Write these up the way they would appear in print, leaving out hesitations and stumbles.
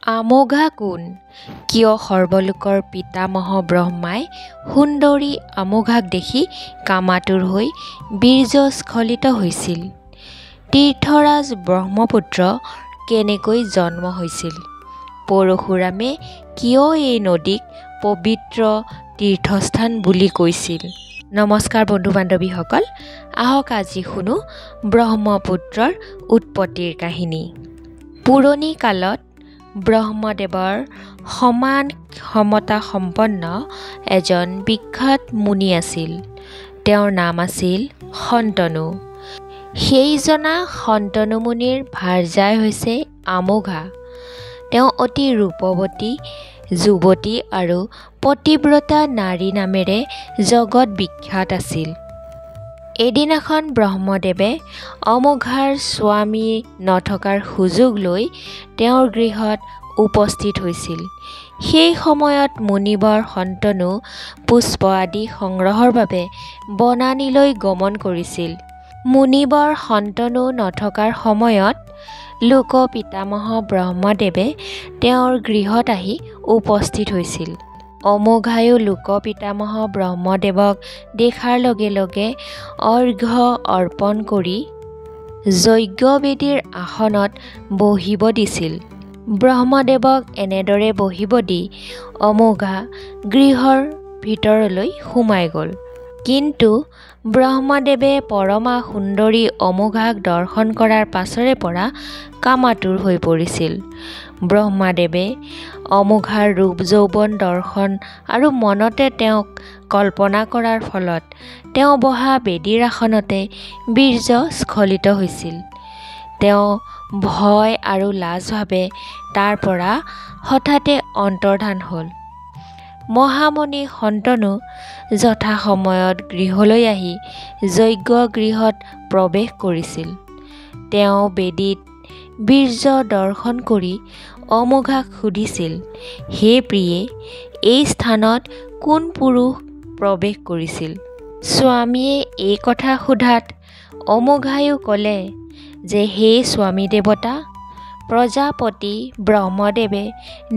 আমোঘা কোন? কিয় সৰ্বলোকৰ পিতামহ ব্ৰহ্মাই সুন্দৰী আমোঘাক দেখি কামাতুৰ হৈ বীৰ্যস্খলিত হৈছিল? তীৰ্থৰাজ ব্ৰহ্মপুত্ৰ কেনেকৈ জন্ম হৈছিল? পৰশুৰামে কিয় এই নদীক পবিত্ৰ তীৰ্থস্থান বুলি কৈছিল? নমস্কাৰ বন্ধু বান্ধৱীসকল, আহক আজি শুনো ব্ৰহ্মপুত্ৰৰ উৎপত্তিৰ কাহিনী। পুৰণি কালত ব্ৰহ্মদেৱৰ সমান ক্ষমতা সম্পন্ন এজন বিখ্যাত মুনি আছিল। তেওঁৰ নাম আছিল শন্তনু। সেইজনা শন্তনু মুনিৰ ভাৰ্যাই হৈছে আমোঘা। তেওঁ অতি ৰূপৱতী, যুৱতী আৰু পতিব্ৰতা নাৰী নামেৰে জগত বিখ্যাত আছিল। এদিনাখন ব্ৰহ্মদেৱে আমোঘাৰ স্বামী নথকাৰ সুযোগ লৈ তেওঁৰ গৃহত উপস্থিত হৈছিল। সেই সময়ত মুনিবৰ শন্তনু পুষ্প আদি সংগ্ৰহৰ বাবে বনানীলৈ গমন কৰিছিল। মুনিবৰ শন্তনু নথকাৰ সময়ত লোক পিতামহ ব্ৰহ্মদেৱে তেওঁৰ গৃহত আহি উপস্থিত হৈছিল। আমোঘায়ো লোক পিতামহ ব্ৰহ্মদেৱক দেখাৰ লগে লগে অৰ্ঘ্য অৰ্পণ কৰি যজ্ঞবেদীৰ আসনত বহিব দিছিল। ব্ৰহ্মদেৱক এনেদৰে বহিব দি আমোঘা গৃহৰ ভিতৰলৈ সোমাই গ'ল। কিন্তু ব্ৰহ্মদেৱে পৰমা সুন্দৰী আমোঘাক দৰ্শন কৰাৰ পাছৰে পৰা কামাতুৰ হৈ পৰিছিল। ব্ৰহ্মদেৱে আমোঘাৰ ৰূপ যৌৱন দৰ্শন আৰু মনতে তেওঁক কল্পনা কৰাৰ ফলত তেওঁ বহা বেদীৰ আসনতে বীৰ্যস্খলিত হৈছিল। তেওঁ ভয় আৰু লাজভাৱে তাৰ পৰা হঠাতে অন্তৰ্ধান হ'ল। মহামুনি শন্তনু যথাসময়ত গৃহলৈ আহি যজ্ঞগৃহত প্ৰৱেশ কৰিছিল। তেওঁ বেদীত বীৰ্য দৰ্শন কৰি আমোঘাক সুধিছিল, হে প্ৰিয়ে, এই স্থানত কোন পুৰুষ প্ৰৱেশ কৰিছিল? স্বামীয়ে এই কথা সোধাত আমোঘায়ো ক'লে যে হে স্বামী দেৱতা, প্ৰজাপতি ব্ৰহ্মদেৱে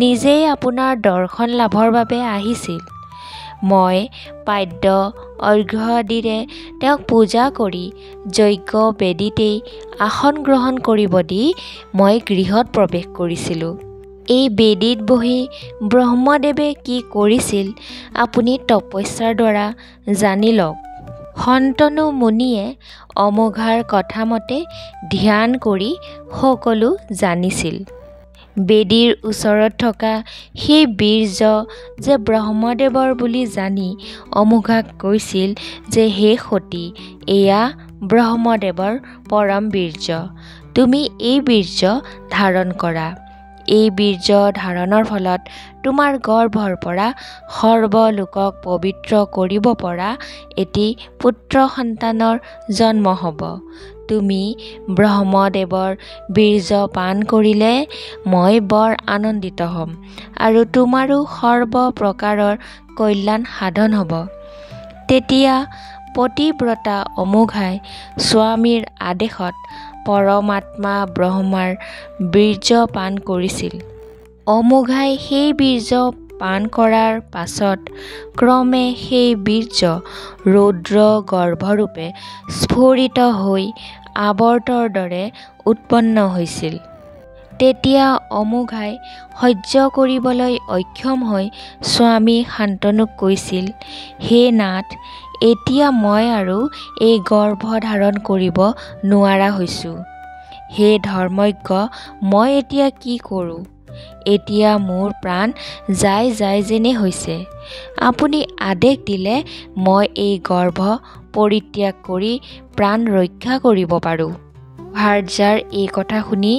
নিজেই আপোনাৰ দৰ্শন লাভৰ বাবে আহিছিল। মই পাদ্য অৰ্ঘ্য আদিৰে তেওঁক পূজা কৰি যজ্ঞ বেদীতেই আসন গ্ৰহণ কৰিব দি মই গৃহত প্ৰৱেশ কৰিছিলোঁ। এই বেদীত বহি ব্ৰহ্মদেৱে কি কৰিছিল আপুনি তপস্যাৰ দ্বাৰা জানি লওক। শন্তনু মুনিয়ে আমোঘাৰ কথামতে ধ্যান কৰি সকলো জানিছিল। বেদীৰ ওচৰত থকা সেই বীৰ্য যে ব্ৰহ্মদেৱৰ বুলি জানি আমোঘাক কৈছিল যে হে সতী, এয়া ব্ৰহ্মদেৱৰ পৰম বীৰ্য, তুমি এই বীৰ্য ধাৰণ কৰা। এই বীৰ্য ধাৰণৰ ফলত তোমাৰ গৰ্ভৰ পৰা সৰ্বলোকক পবিত্ৰ কৰিব পৰা এটি পুত্ৰ সন্তানৰ জন্ম হ'ব। তুমি ব্ৰহ্মদেৱৰ বীৰ্য পান কৰিলে মই বৰ আনন্দিত হ'ম আৰু তোমাৰো সৰ্ব প্ৰকাৰৰ কল্যাণ সাধন হ'ব। তেতিয়া পতিব্ৰতা আমোঘাই স্বামীৰ আদেশত পৰমাত্মা ব্ৰহ্মাৰ বীৰ্য পান কৰিছিল। আমোঘাই সেই বীৰ্য পান কৰাৰ পাছত ক্ৰমে সেই বীৰ্য ৰৌদ্ৰ গৰ্ভৰূপে স্ফুৰিত হৈ আৱৰ্তৰ দৰে উৎপন্ন হৈছিল। তেতিয়া আমোঘাই সহ্য কৰিবলৈ অক্ষম হৈ স্বামী শান্তনুক কৈছিল, হে নাথ, এতিয়া মই আৰু এই গৰ্ভ ধাৰণ কৰিব নোৱাৰা হৈছোঁ। হে ধৰ্মজ্ঞ, মই এতিয়া কি কৰোঁ? এতিয়া মোৰ প্ৰাণ যায় যায় যেনে হৈছে। আপুনি আদেশ দিলে মই এই গৰ্ভ পৰিত্যাগ কৰি প্ৰাণ ৰক্ষা কৰিব পাৰোঁ। ভাৰ্যাৰ এই কথা শুনি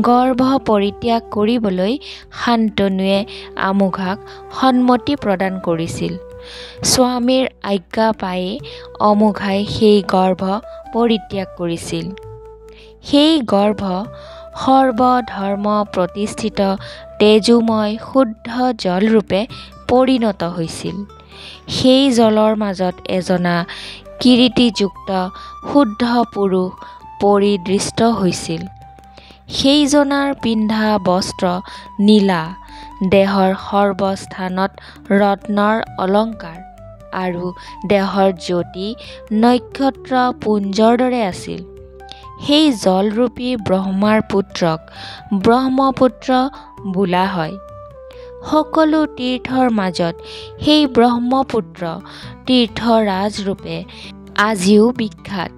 গৰ্ভ পৰিত্যাগ কৰিবলৈ শান্তনুৱে আমোঘাক সন্মতি প্ৰদান কৰিছিল। স্বামীৰ আজ্ঞা পায়েই আমোঘাই সেই গৰ্ভ পৰিত্যাগ কৰিছিল। সেই গৰ্ভ সৰ্বধৰ্ম প্ৰতিষ্ঠিত তেজোময় শুদ্ধ জলৰূপে পৰিণত হৈছিল। সেই জলৰ মাজত এজনা কিৰীটিযুক্ত শুদ্ধ পুৰুষ পৰিদৃষ্ট হৈছিল। সেইজনাৰ পিন্ধা বস্ত্ৰ নীলা, দেহৰ সৰ্বস্থানত ৰত্নৰ অলংকাৰ আৰু দেহৰ জ্যোতি নক্ষত্ৰ পুঞ্জৰ দৰে আছিল। সেই জলৰূপী ব্ৰহ্মাৰ পুত্ৰক ব্ৰহ্মপুত্ৰ বোলা হয়। সকলো তীৰ্থৰ মাজত সেই ব্ৰহ্মপুত্ৰ তীৰ্থৰাজৰূপে আজিও বিখ্যাত।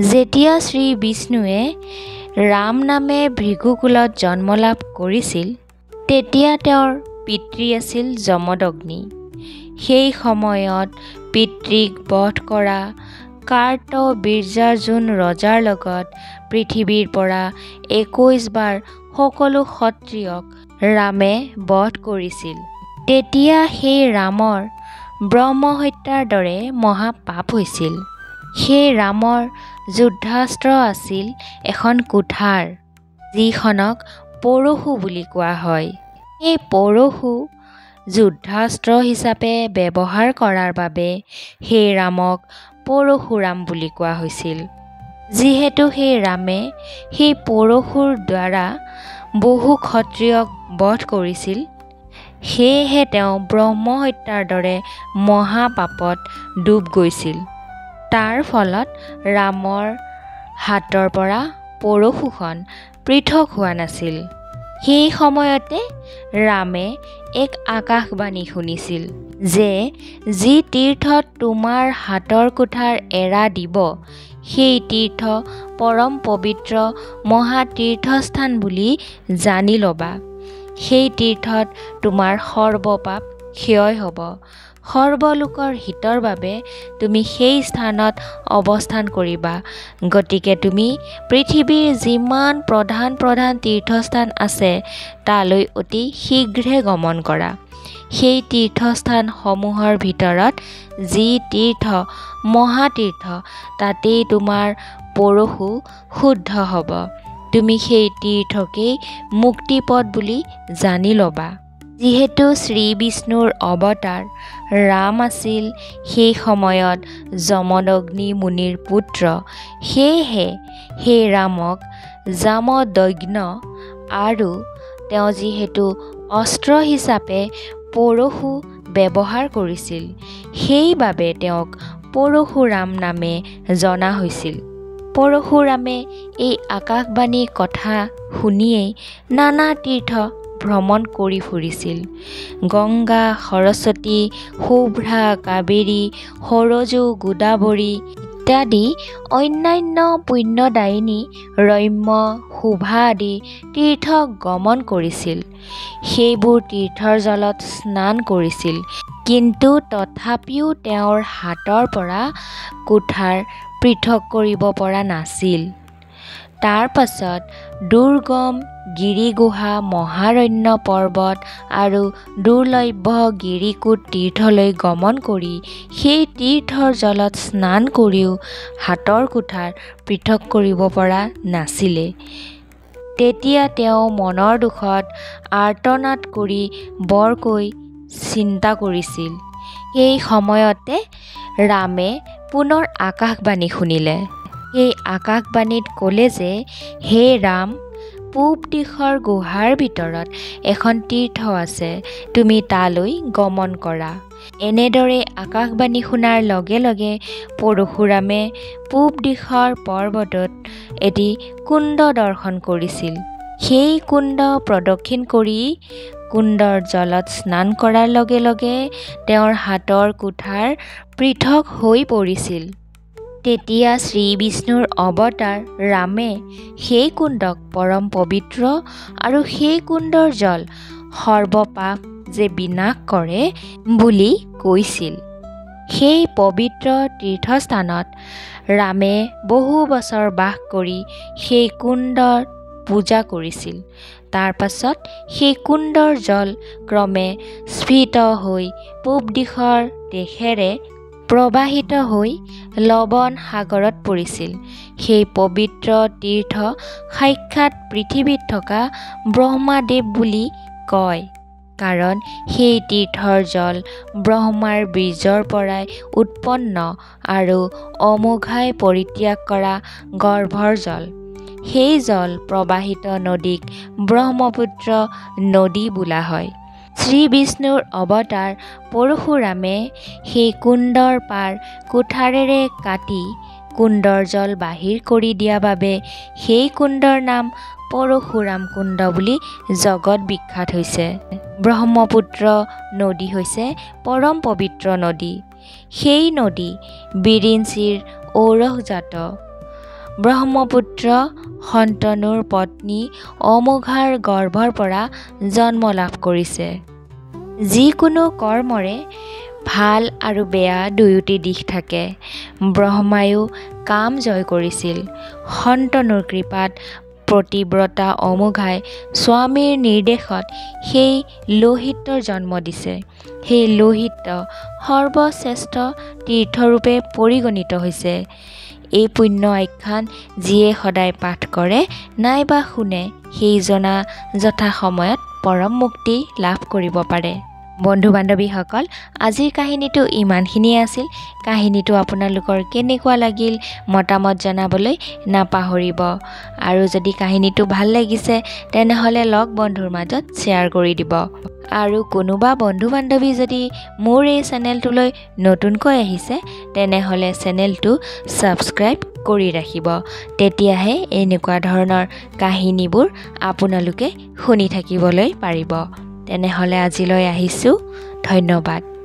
যেতিয়া শ্ৰী বিষ্ণুৱে ৰাম নামে ভৃগুকুলত জন্মলাভ কৰিছিল, তেতিয়া তেওঁৰ পিতৃ আছিল যমদগ্নি। সেই সময়ত পিতৃক বধ কৰা কাৰ্তবীৰ্যাৰ্জুন ৰজাৰ লগত পৃথিৱীৰ পৰা 21 বাৰ সকলো ক্ষত্ৰিয়ক ৰামে বধ কৰিছিল। তেতিয়া সেই ৰামৰ ব্ৰহ্মহত্যাৰ দৰে মহাপাপ হৈছিল। সেই ৰামৰ যুদ্ধাস্ত্ৰ আছিল এখন কুঠাৰ, যিখনক পৰশু বুলি কোৱা হয়। এই পৰশু যুদ্ধাস্ত্ৰ হিচাপে ব্যৱহাৰ কৰাৰ বাবে সেই ৰামক পৰশুৰাম বুলি কোৱা হৈছিল। যিহেতু সেই ৰামে সেই পৰশুৰ দ্বাৰা বহু ক্ষত্ৰিয়ক বধ কৰিছিল, সেয়েহে তেওঁ ব্ৰহ্মহত্যাৰ দৰে মহাপাপত ডুব গৈছিল। তাৰ ফলত ৰামৰ হাতৰ পৰা পৰশুখন পৃথক হোৱা নাছিল। সেই সময়তে ৰামে এক আকাশবাণী শুনিছিল যে যি তীৰ্থত তোমাৰ হাতৰ কুঠাৰ এৰা দিব, সেই তীৰ্থ পৰম পবিত্ৰ মহাতীৰ্থস্থান বুলি জানি ল'বা। সেই তীৰ্থত তোমাৰ সৰ্বপাপ ক্ষয় হ'ব। সৰ্বলোকৰ হিতৰ বাবে তুমি সেই স্থানত অৱস্থান কৰিবা। গতিকে তুমি পৃথিৱীৰ যিমান প্ৰধান প্ৰধান তীৰ্থস্থান আছে তালৈ অতি শীঘ্ৰে গমন কৰা। সেই তীৰ্থস্থানসমূহৰ ভিতৰত যি তীৰ্থ মহাতীৰ্থ, তাতেই তোমাৰ পৰশু শুদ্ধ হ'ব। তুমি সেই তীৰ্থকেই মুক্তিপথ বুলি জানি ল'বা। যিহেতু শ্ৰী বিষ্ণুৰ অৱতাৰ ৰাম আছিল সেই সময়ত যমদগ্নি মুনিৰ পুত্ৰ, সেয়েহে সেই ৰামক জামদগ্ন আৰু তেওঁ যিহেতু অস্ত্ৰ হিচাপে পৰশু ব্যৱহাৰ কৰিছিল, সেইবাবে তেওঁক পৰশুৰাম নামে জনা হৈছিল। পৰশুৰামে এই আকাশবাণী কথা শুনিয়েই নানা তীৰ্থ ভ্ৰমণ কৰি ফুৰিছিল। গংগা, সৰস্বতী, শুভ্ৰা, কাবেৰী, সৰজু, গোদাবৰী ইত্যাদি অন্যান্য পুণ্যদায়িনী ৰম্য, শোভা আদি তীৰ্থ গমন কৰিছিল। সেইবোৰ তীৰ্থৰ জলত স্নান কৰিছিল, কিন্তু তথাপিও তেওঁৰ হাতৰ পৰা কুঠাৰ পৃথক কৰিব পৰা নাছিল। তাৰ পাছত দুৰ্গম গিৰিগুহা, মহাৰণ্য পৰ্বত আৰু দুৰ্লভ্য গিৰিকূট তীৰ্থলৈ গমন কৰি সেই তীৰ্থৰ জলত স্নান কৰিও হাতৰ কুঠাৰ পৃথক কৰিব পৰা নাছিলে। তেতিয়া তেওঁ মনৰ দুখত আৰ্তনাদ কৰি বৰকৈ চিন্তা কৰিছিল। সেই সময়তে ৰামে পুনৰ আকাশবাণী শুনিলে। সেই আকাশবাণীত ক'লে যে হে ৰাম, পূব দিশৰ গুহাৰ ভিতৰত এখন তীৰ্থ আছে, তুমি তালৈ গমন কৰা। এনেদৰে আকাশবাণী শুনাৰ লগে লগে পৰশুৰামে পূব দিশৰ পৰ্বতত এটি কুণ্ড দৰ্শন কৰিছিল। সেই কুণ্ড প্ৰদক্ষিণ কৰি কুণ্ডৰ জলত স্নান কৰাৰ লগে লগে তেওঁৰ হাতৰ কুঠাৰ পৃথক হৈ পৰিছিল। তেতিয়া শ্ৰী বিষ্ণুৰ অৱতাৰ ৰামে সেই কুণ্ডক পৰম পবিত্ৰ আৰু সেই কুণ্ডৰ জল সৰ্বপাপ যে বিনাশ কৰে বুলি কৈছিল। সেই পবিত্ৰ তীৰ্থস্থানত ৰামে বহু বছৰ বাস কৰি সেই কুণ্ডৰ পূজা কৰিছিল। তাৰ পাছত সেই কুণ্ডৰ জল ক্ৰমে স্ফীত হৈ পূব দিশৰ দেশেৰে প্ৰবাহিত হৈ লৱণ সাগৰত পৰিছিল। সেই পবিত্ৰ তীৰ্থ সাক্ষাৎ পৃথিৱীত থকা ব্ৰহ্মাদেৱ বুলি কয়, কাৰণ সেই তীৰ্থৰ জল ব্ৰহ্মাৰ বীজৰ পৰাই উৎপন্ন আৰু অমোঘাই পৰিত্যাগ কৰা গৰ্ভৰ জল। সেই জল প্ৰবাহিত নদীক ব্ৰহ্মপুত্ৰ নদী বোলা হয়। শ্ৰী বিষ্ণুৰ অৱতাৰ পৰশুৰামে সেই কুণ্ডৰ পাৰ কুঠাৰেৰে কাটি কুণ্ডৰ জল বাহিৰ কৰি দিয়া বাবে সেই কুণ্ডৰ নাম পৰশুৰাম কুণ্ড বুলি জগত বিখ্যাত হৈছে। ব্ৰহ্মপুত্ৰ নদী হৈছে পৰম পবিত্ৰ নদী। সেই নদী বিৰিঞ্চিৰ ঔৰসজাত। ব্ৰহ্মপুত্ৰ শন্তনুৰ পত্নী অমোঘাৰ গৰ্ভৰ পৰা জন্ম লাভ কৰিছে। যিকোনো কৰ্মৰে ভাল আৰু বেয়া দুয়োটি দিশ থাকে। ব্ৰহ্মায়ো কাম জয় কৰিছিল। শন্তনুৰ কৃপাত প্ৰতিব্ৰতা অমোঘাই স্বামীৰ নিৰ্দেশত সেই লৌহিত্যৰ জন্ম দিছে। সেই লৌহিত্য সৰ্বশ্ৰেষ্ঠ তীৰ্থৰূপে পৰিগণিত হৈছে। এই পুণ্য আখ্যান যিয়ে সদায় পাঠ কৰে নাইবা শুনে সেইজনা যথা সময়ত পৰম মুক্তি লাভ কৰিব পাৰে। বন্ধু বান্ধৱীসকল, আজিৰ কাহিনীটো ইমানখিনিয়ে আছিল। কাহিনীটো আপোনালোকৰ কেনেকুৱা লাগিল মতামত জনাবলৈ নাপাহৰিব। আৰু যদি কাহিনীটো ভাল লাগিছে তেনেহ'লে লগ বন্ধুৰ মাজত শ্বেয়াৰ কৰি দিব। আৰু কোনোবা বন্ধু বান্ধৱী যদি মোৰ এই চেনেলটোলৈ নতুনকৈ আহিছে তেনেহ'লে চেনেলটো ছাবস্ক্ৰাইব কৰি ৰাখিব। তেতিয়াহে এনেকুৱা ধৰণৰ কাহিনীবোৰ আপোনালোকে শুনি থাকিবলৈ পাৰিব। তেনেহ'লে আজিলৈ আহিছোঁ। ধন্যবাদ।